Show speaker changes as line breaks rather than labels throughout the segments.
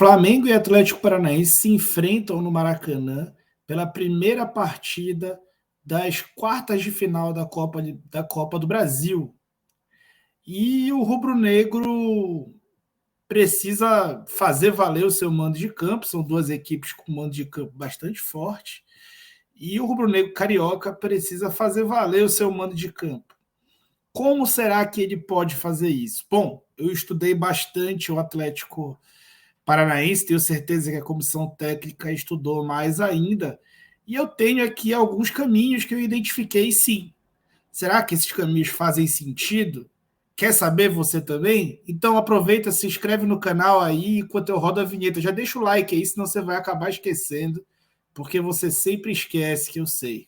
Flamengo e Atlético Paranaense se enfrentam no Maracanã pela primeira partida das quartas de final da Copa do Brasil. E o rubro-negro precisa fazer valer o seu mando de campo, são duas equipes com mando de campo bastante forte, e o rubro-negro carioca precisa fazer valer o seu mando de campo. Como será que ele pode fazer isso? Bom, eu estudei bastante o Atlético Paranaense, tenho certeza que a comissão técnica estudou mais ainda, e eu tenho aqui alguns caminhos que eu identifiquei sim. Será que esses caminhos fazem sentido? Quer saber você também? Então aproveita, se inscreve no canal aí enquanto eu rodo a vinheta. Já deixa o like aí, senão você vai acabar esquecendo, porque você sempre esquece, que eu sei.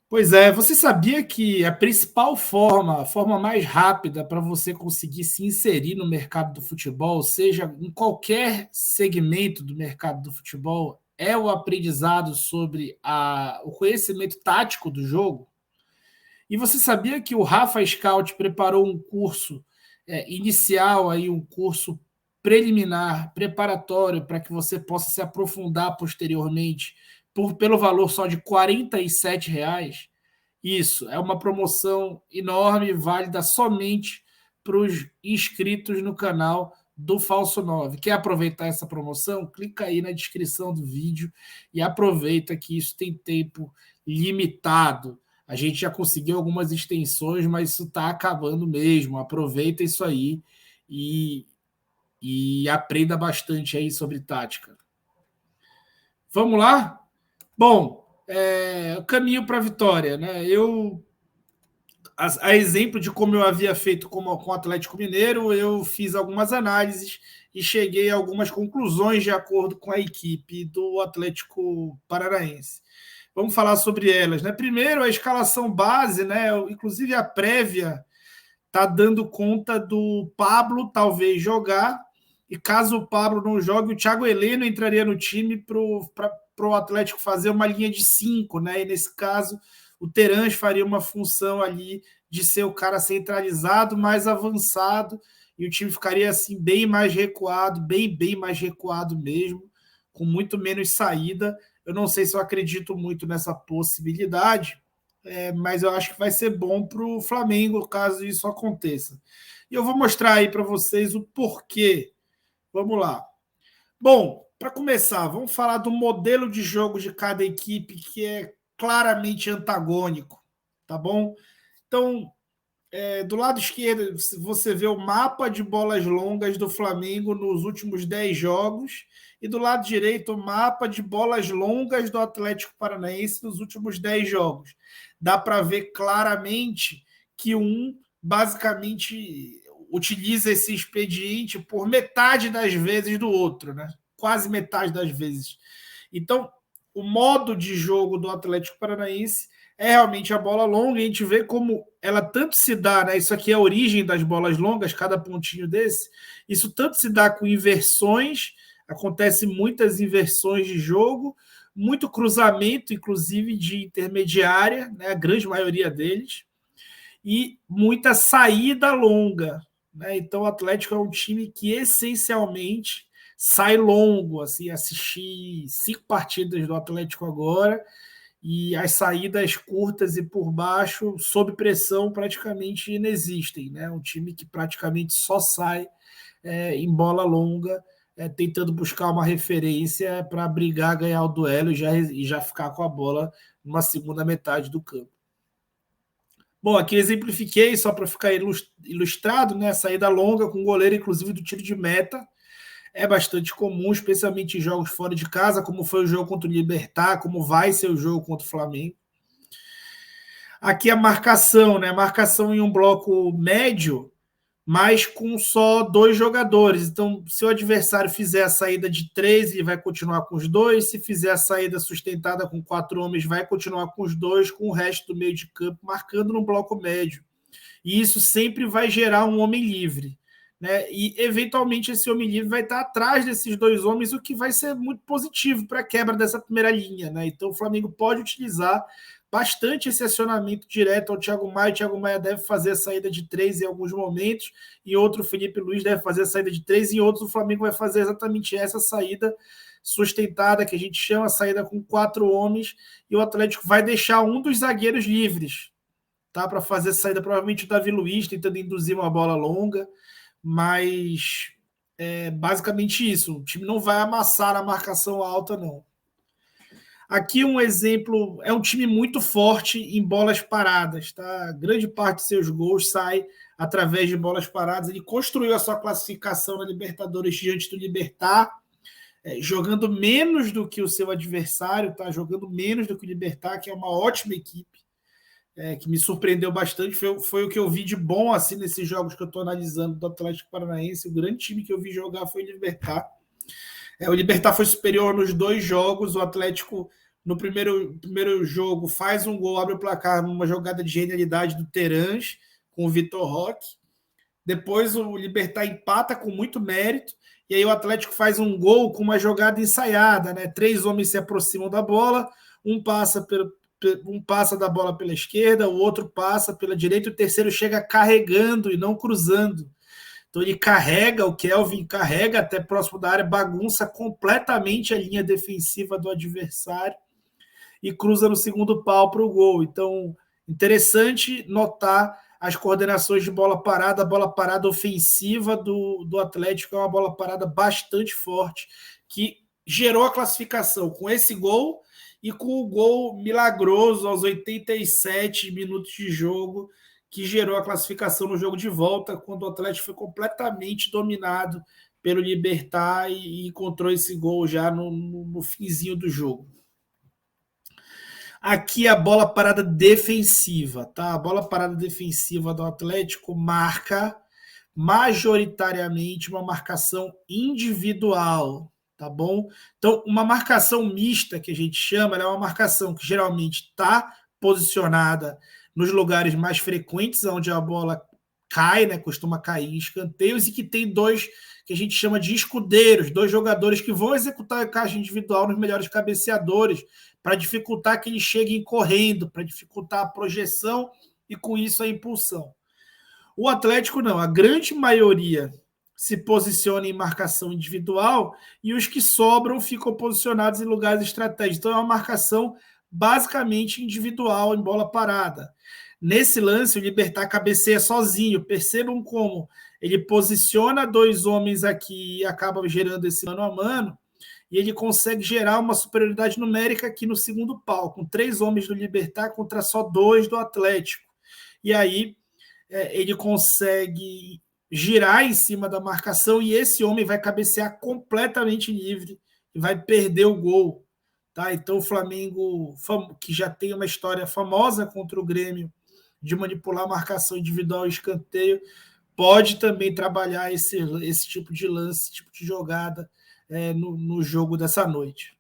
Pois é, você sabia que a principal forma, a forma mais rápida para você conseguir se inserir no mercado do futebol, seja em qualquer segmento do mercado do futebol, é o aprendizado sobre o conhecimento tático do jogo? E você sabia que o Rafa Scout preparou um curso inicial, aí, um curso preliminar, preparatório, para que você possa se aprofundar posteriormente pelo valor só de R$ 47? Isso, é uma promoção enorme, válida somente para os inscritos no canal do Falso 9. Quer aproveitar essa promoção? Clica aí na descrição do vídeo e aproveita que isso tem tempo limitado. A gente já conseguiu algumas extensões, mas isso está acabando mesmo. Aproveita isso aí e aprenda bastante aí sobre tática. Vamos lá? Bom, caminho para a vitória, né? A exemplo de como eu havia feito com o Atlético Mineiro, eu fiz algumas análises e cheguei a algumas conclusões de acordo com a equipe do Atlético Paranaense. Vamos falar sobre elas, né? Primeiro, a escalação base, né? Inclusive a prévia está dando conta do Pablo talvez jogar, e caso o Pablo não jogue, o Thiago Heleno entraria no time para o Atlético fazer uma linha de 5, né? E nesse caso, o Terãs faria uma função ali de ser o cara centralizado, mais avançado, e o time ficaria assim bem mais recuado, bem mais recuado mesmo, com muito menos saída. Eu não sei se eu acredito muito nessa possibilidade, mas eu acho que vai ser bom para o Flamengo caso isso aconteça. E eu vou mostrar aí para vocês o porquê. Vamos lá. Bom, para começar, vamos falar do modelo de jogo de cada equipe, que é claramente antagônico, tá bom? Então, do lado esquerdo, você vê o mapa de bolas longas do Flamengo nos últimos 10 jogos, e do lado direito, o mapa de bolas longas do Atlético Paranaense nos últimos 10 jogos. Dá para ver claramente que basicamente utiliza esse expediente por metade das vezes do outro, né? Quase metade das vezes. Então, o modo de jogo do Atlético Paranaense é realmente a bola longa, e a gente vê como ela tanto se dá, né? Isso aqui é a origem das bolas longas, cada pontinho desse. Isso tanto se dá com inversões, acontece muitas inversões de jogo, muito cruzamento, inclusive de intermediária, né? A grande maioria deles, e muita saída longa, né? Então o Atlético é um time que essencialmente sai longo. Assim, assisti 5 partidas do Atlético agora, e as saídas curtas e por baixo, sob pressão, praticamente inexistem, né? Um time que praticamente só sai em bola longa, tentando buscar uma referência para brigar, ganhar o duelo e já ficar com a bola numa segunda metade do campo. Bom, aqui exemplifiquei só para ficar ilustrado, né? Saída longa com goleiro, inclusive do tiro de meta. É bastante comum, especialmente em jogos fora de casa, como foi o jogo contra o Libertad, como vai ser o jogo contra o Flamengo. Aqui a marcação, né? Marcação em um bloco médio, mas com só 2 jogadores. Então, se o adversário fizer a saída de 3, ele vai continuar com os 2. Se fizer a saída sustentada com 4 homens, vai continuar com os 2, com o resto do meio de campo marcando no bloco médio. E isso sempre vai gerar um homem livre, né? E eventualmente esse homem livre vai estar atrás desses dois homens, o que vai ser muito positivo para a quebra dessa primeira linha, né? Então o Flamengo pode utilizar bastante esse acionamento direto ao Thiago Maia. O Thiago Maia deve fazer a saída de três em alguns momentos, e outro, o Felipe Luiz, deve fazer a saída de três, e outros o Flamengo vai fazer exatamente essa saída sustentada, que a gente chama a saída com 4 homens, e o Atlético vai deixar um dos zagueiros livres, tá? Para fazer a saída, provavelmente o Davi Luiz, tentando induzir uma bola longa, mas é basicamente isso. O time não vai amassar a marcação alta, não. Aqui um exemplo, é um time muito forte em bolas paradas, tá? Grande parte de seus gols sai através de bolas paradas. Ele construiu a sua classificação na Libertadores diante do Libertad, jogando menos do que o seu adversário, tá? Jogando menos do que o Libertad, que é uma ótima equipe, que me surpreendeu bastante. Foi o que eu vi de bom assim nesses jogos que eu estou analisando do Atlético Paranaense. O grande time que eu vi jogar foi o Libertad. O Libertad foi superior nos 2 jogos. O Atlético, no primeiro jogo, faz um gol, abre o placar numa jogada de genialidade do Terãs com o Vitor Roque. Depois o Libertad empata com muito mérito. E aí o Atlético faz um gol com uma jogada ensaiada, né? 3 homens se aproximam da bola, um passa da bola pela esquerda, o outro passa pela direita, e o terceiro chega carregando e não cruzando. Então ele carrega, o Kelvin carrega até próximo da área, bagunça completamente a linha defensiva do adversário e cruza no segundo pau para o gol. Então, interessante notar as coordenações de bola parada. A bola parada ofensiva do Atlético é uma bola parada bastante forte, que gerou a classificação com esse gol e com o gol milagroso aos 87 minutos de jogo, que gerou a classificação no jogo de volta, quando o Atlético foi completamente dominado pelo Libertad e encontrou esse gol já no finzinho do jogo. Aqui a bola parada defensiva, tá? A bola parada defensiva do Atlético marca majoritariamente uma marcação individual, tá bom? Então, uma marcação mista, que a gente chama, é uma marcação que geralmente está posicionada nos lugares mais frequentes, onde a bola cai, né? Costuma cair em escanteios, e que tem 2 que a gente chama de escudeiros, 2 jogadores que vão executar a caixa individual nos melhores cabeceadores, para dificultar que eles cheguem correndo, para dificultar a projeção e, com isso, a impulsão. O Atlético não, a grande maioria se posiciona em marcação individual e os que sobram ficam posicionados em lugares estratégicos. Então é uma marcação basicamente individual em bola parada. Nesse lance, o Libertad cabeceia sozinho. Percebam como ele posiciona 2 homens aqui e acaba gerando esse mano a mano, e ele consegue gerar uma superioridade numérica aqui no segundo pau, com 3 homens do Libertad contra só 2 do Atlético. E aí ele consegue girar em cima da marcação, e esse homem vai cabecear completamente livre e vai perder o gol. Tá? Então o Flamengo, que já tem uma história famosa contra o Grêmio de manipular a marcação individual e escanteio, pode também trabalhar esse tipo de lance, esse tipo de jogada no jogo dessa noite.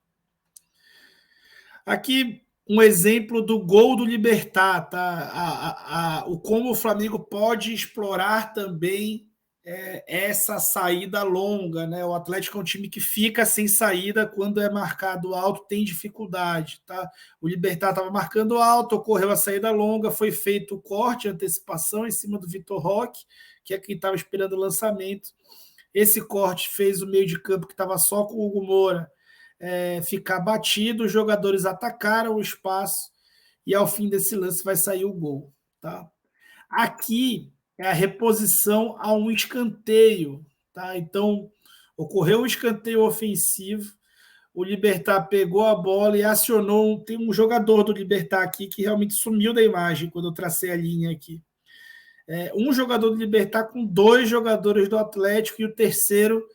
Aqui um exemplo do gol do Libertad, tá? O como o Flamengo pode explorar também essa saída longa, né? O Atlético é um time que fica sem saída quando é marcado alto, tem dificuldade, tá? O Libertad estava marcando alto, ocorreu a saída longa, foi feito o corte, a antecipação em cima do Vitor Roque, que é quem estava esperando o lançamento. Esse corte fez o meio de campo, que estava só com o Hugo Moura, ficar batido, os jogadores atacaram o espaço e ao fim desse lance vai sair o gol. Tá? Aqui é a reposição a um escanteio. Tá? Então, ocorreu um escanteio ofensivo, o Libertad pegou a bola e acionou. Tem um jogador do Libertad aqui que realmente sumiu da imagem quando eu tracei a linha aqui. Um jogador do Libertad com 2 jogadores do Atlético, e o terceiro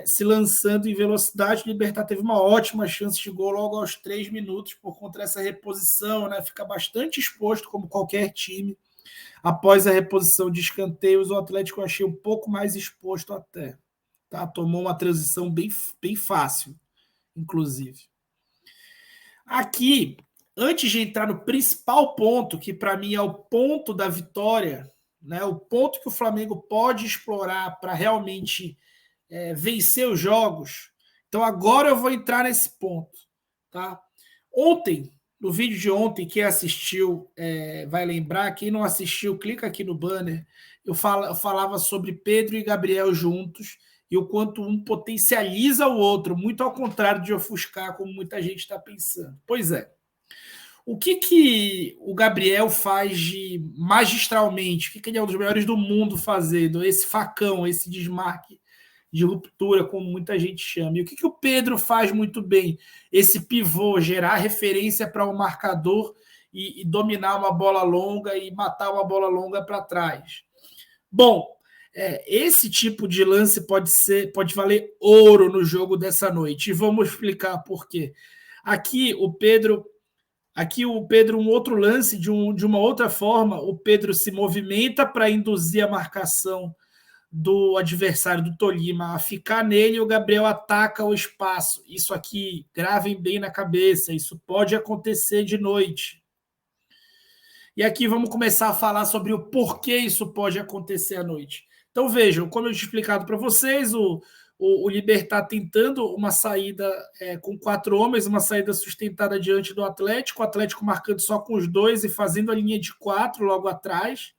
se lançando em velocidade. O Libertad teve uma ótima chance de gol logo aos 3 minutos por conta dessa reposição, né? Fica bastante exposto, como qualquer time. Após a reposição de escanteios, o Atlético eu achei um pouco mais exposto até. Tá? Tomou uma transição bem, bem fácil, inclusive. Aqui, antes de entrar no principal ponto, que para mim é o ponto da vitória, né, o ponto que o Flamengo pode explorar para realmente vencer os jogos. Então agora eu vou entrar nesse ponto. Tá? Ontem, no vídeo de ontem, quem assistiu vai lembrar, quem não assistiu, clica aqui no banner. Eu falava sobre Pedro e Gabriel juntos e o quanto um potencializa o outro, muito ao contrário de ofuscar, como muita gente está pensando. Pois é. O que o Gabriel faz de magistralmente? O que ele é um dos melhores do mundo fazendo? Esse facão, esse desmarque de ruptura, como muita gente chama. E o que o Pedro faz muito bem? Esse pivô, gerar referência para o marcador e dominar uma bola longa e matar uma bola longa para trás. Bom, esse tipo de lance pode valer ouro no jogo dessa noite. E vamos explicar por quê. Aqui o Pedro, um outro lance de uma outra forma, o Pedro se movimenta para induzir a marcação do adversário do Tolima a ficar nele e o Gabriel ataca o espaço. Isso aqui, gravem bem na cabeça, isso pode acontecer de noite. E aqui vamos começar a falar sobre o porquê isso pode acontecer à noite. Então vejam, como eu tinha explicado para vocês, o Libertad tentando uma saída com 4 homens, uma saída sustentada diante do Atlético, o Atlético marcando só com os 2 e fazendo a linha de 4 logo atrás,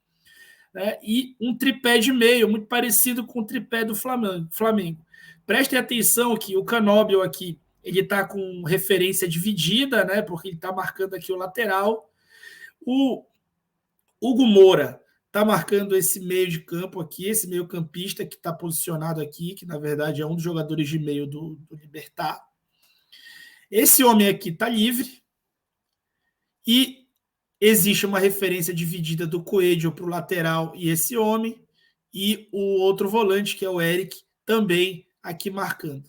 né? E um tripé de meio, muito parecido com o tripé do Flamengo. Prestem atenção que o Canóbio aqui, ele está com referência dividida, né? Porque ele está marcando aqui o lateral. O Hugo Moura está marcando esse meio de campo aqui, esse meio campista que está posicionado aqui, que na verdade é um dos jogadores de meio do Libertad. Esse homem aqui está livre e existe uma referência dividida do Coelho para o lateral e esse homem, e o outro volante, que é o Eric, também aqui marcando.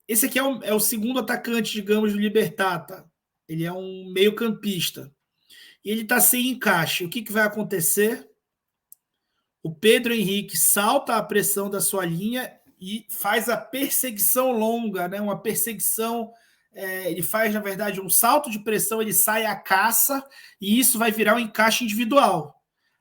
Esse aqui é o segundo atacante, digamos, do Libertad. Tá? Ele é um meio campista. E ele está sem encaixe. O que vai acontecer? O Pedro Henrique salta a pressão da sua linha e faz a perseguição longa, né? Uma perseguição, ele faz, na verdade, um salto de pressão, ele sai à caça e isso vai virar um encaixe individual.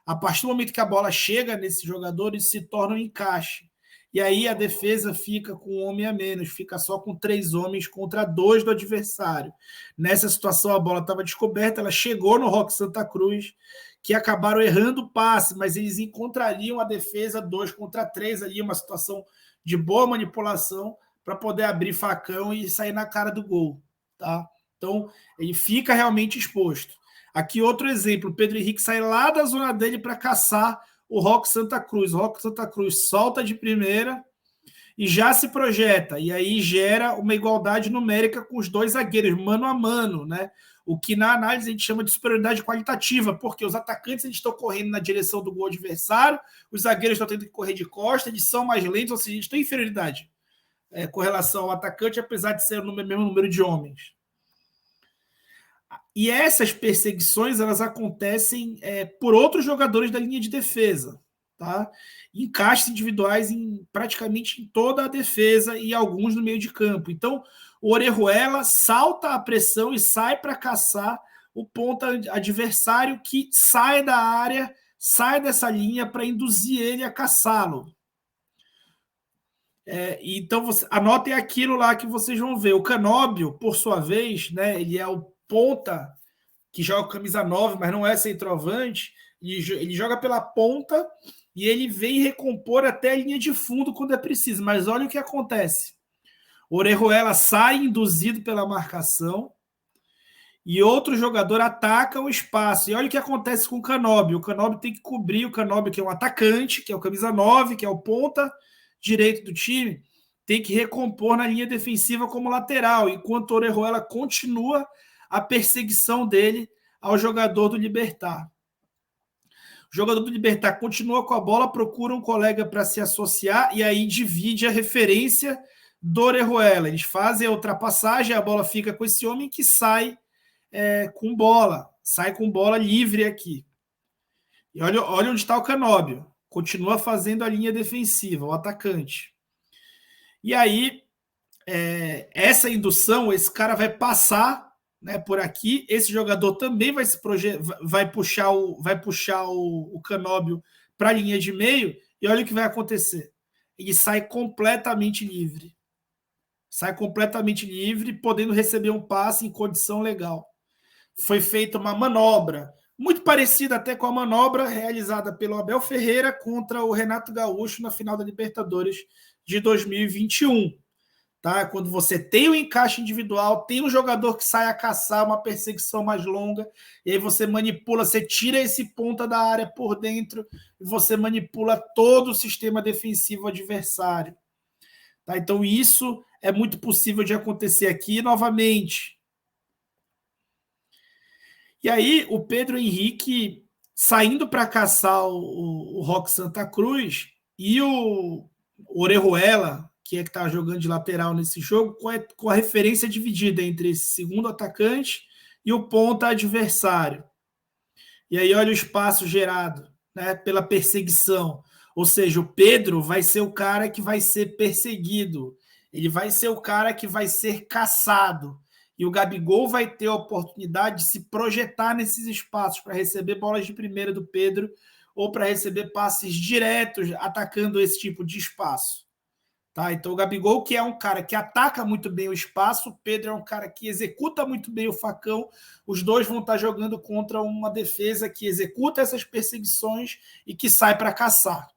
A partir do momento que a bola chega nesse jogador, isso se torna um encaixe. E aí a defesa fica com um homem a menos, fica só com 3 homens contra 2 do adversário. Nessa situação, a bola estava descoberta, ela chegou no Roque Santa Cruz, que acabaram errando o passe, mas eles encontrariam a defesa 2 contra 3 ali, uma situação de boa manipulação para poder abrir facão e sair na cara do gol. Tá? Então, ele fica realmente exposto. Aqui outro exemplo, o Pedro Henrique sai lá da zona dele para caçar o Roque Santa Cruz. O Roque Santa Cruz solta de primeira e já se projeta. E aí gera uma igualdade numérica com os 2 zagueiros, mano a mano, né? O que na análise a gente chama de superioridade qualitativa, porque os atacantes eles estão correndo na direção do gol adversário, os zagueiros estão tendo que correr de costa, eles são mais lentos, ou seja, eles têm inferioridade com relação ao atacante, apesar de ser o mesmo número de homens. E essas perseguições elas acontecem por outros jogadores da linha de defesa, tá? Encaixes individuais praticamente em toda a defesa e alguns no meio de campo. Então, o Orejuela salta a pressão e sai para caçar o ponta adversário que sai da área, sai dessa linha para induzir ele a caçá-lo. Então, anotem aquilo lá que vocês vão ver. O Canóbio, por sua vez, né, ele é o ponta que joga camisa 9, mas não é centroavante, ele joga pela ponta e ele vem recompor até a linha de fundo quando é preciso. Mas olha o que acontece. O Orejuela sai induzido pela marcação e outro jogador ataca o espaço. E olha o que acontece com o Canóbio. O Canóbio tem que cobrir, o Canóbio que é um atacante, que é o camisa 9, que é o ponta direito do time, tem que recompor na linha defensiva como lateral, enquanto o Orejuela continua a perseguição dele ao jogador do Libertad. O jogador do Libertad continua com a bola, procura um colega para se associar e aí divide a referência do Orejuela. Eles fazem a ultrapassagem, a bola fica com esse homem que sai com bola livre aqui. E olha onde está o Canóbio. Continua fazendo a linha defensiva, o atacante. E aí, essa indução, esse cara vai passar né, por aqui. Esse jogador também vai puxar o Canóbio para a linha de meio, e olha o que vai acontecer. Ele sai completamente livre. Sai completamente livre, podendo receber um passe em condição legal. Foi feita uma manobra, muito parecida até com a manobra realizada pelo Abel Ferreira contra o Renato Gaúcho na final da Libertadores de 2021. Tá? Quando você tem o encaixe individual, tem um jogador que sai a caçar uma perseguição mais longa, e aí você manipula, você tira esse ponta da área por dentro, e você manipula todo o sistema defensivo adversário. Tá? Então isso é muito possível de acontecer aqui novamente. E aí o Pedro Henrique saindo para caçar o Roque Santa Cruz e o Orejuela, que estava jogando de lateral nesse jogo, com a referência dividida entre esse segundo atacante e o ponta adversário. E aí olha o espaço gerado, né, pela perseguição. Ou seja, o Pedro vai ser o cara que vai ser perseguido. Ele vai ser o cara que vai ser caçado. E o Gabigol vai ter a oportunidade de se projetar nesses espaços para receber bolas de primeira do Pedro ou para receber passes diretos atacando esse tipo de espaço. Tá? Então o Gabigol, que é um cara que ataca muito bem o espaço, o Pedro é um cara que executa muito bem o facão, os dois vão estar jogando contra uma defesa que executa essas perseguições e que sai para caçar.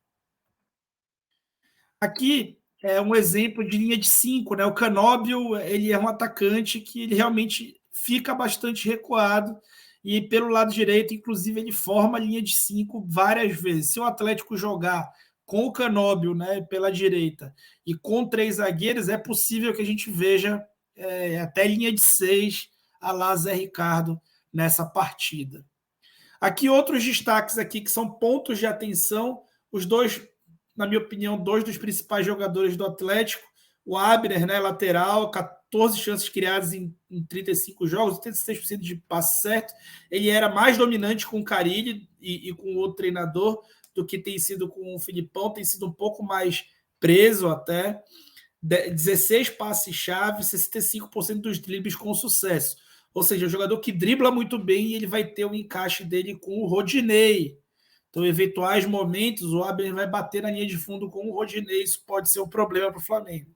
Aqui é um exemplo de linha de 5, né? O Canóbio, ele é um atacante que ele realmente fica bastante recuado e pelo lado direito, inclusive, ele forma a linha de 5 várias vezes. Se o Atlético jogar com o Canóbio, né, pela direita e com 3 zagueiros, é possível que a gente veja até linha de 6 a lá Zé Ricardo nessa partida. Aqui outros destaques aqui que são pontos de atenção, os dois, na minha opinião, dois dos principais jogadores do Atlético, o Abner, né, lateral, 14 chances criadas em 35 jogos, 86% de passe certo. Ele era mais dominante com o Carille e com o outro treinador do que tem sido com o Filipão, tem sido um pouco mais preso até. 16 passes-chave, 65% dos dribles com sucesso. Ou seja, o jogador que dribla muito bem e ele vai ter o encaixe dele com o Rodinei. Então, em eventuais momentos, o Abner vai bater na linha de fundo com o Rodinei. Isso pode ser um problema para o Flamengo.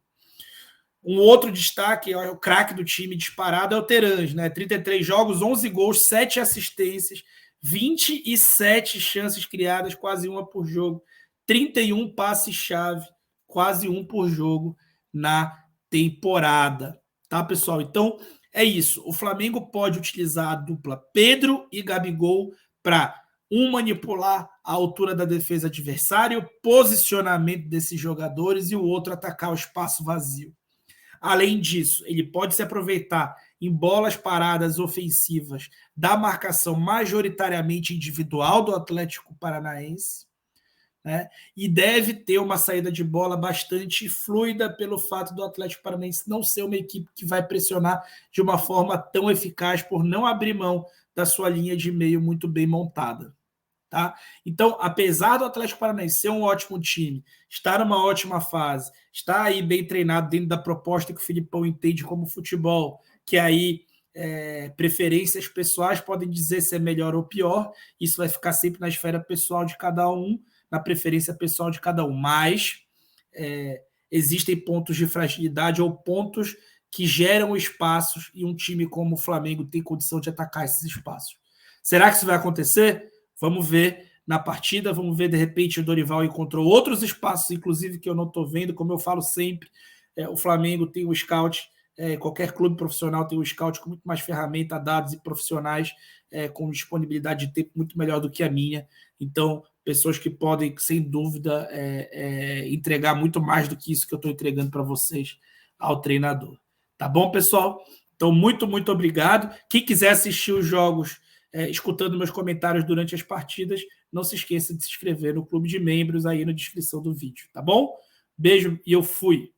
Um outro destaque, o craque do time disparado, é o Terãs, né? 33 jogos, 11 gols, 7 assistências, 27 chances criadas, quase uma por jogo, 31 passes-chave, quase um por jogo na temporada. Tá, pessoal? Então, é isso. O Flamengo pode utilizar a dupla Pedro e Gabigol para manipular a altura da defesa adversária, o posicionamento desses jogadores, e o outro atacar o espaço vazio. Além disso, ele pode se aproveitar em bolas paradas ofensivas da marcação majoritariamente individual do Atlético Paranaense, né? E deve ter uma saída de bola bastante fluida pelo fato do Atlético Paranaense não ser uma equipe que vai pressionar de uma forma tão eficaz por não abrir mão da sua linha de meio muito bem montada. Tá? Então, apesar do Atlético Paranaense ser um ótimo time, estar numa ótima fase, estar aí bem treinado dentro da proposta que o Filipão entende como futebol, que aí preferências pessoais podem dizer se é melhor ou pior, isso vai ficar sempre na esfera pessoal de cada um, na preferência pessoal de cada um, mas existem pontos de fragilidade ou pontos que geram espaços e um time como o Flamengo tem condição de atacar esses espaços. Será que isso vai acontecer? Vamos ver na partida, vamos ver, de repente, o Dorival encontrou outros espaços, inclusive, que eu não estou vendo, como eu falo sempre, o Flamengo tem um scout, qualquer clube profissional tem um scout com muito mais ferramenta, dados e profissionais com disponibilidade de tempo muito melhor do que a minha. Então, pessoas que podem, sem dúvida, entregar muito mais do que isso que eu estou entregando para vocês ao treinador. Tá bom, pessoal? Então, muito, muito obrigado. Quem quiser assistir os jogos escutando meus comentários durante as partidas, não se esqueça de se inscrever no clube de membros aí na descrição do vídeo, tá bom? Beijo e eu fui!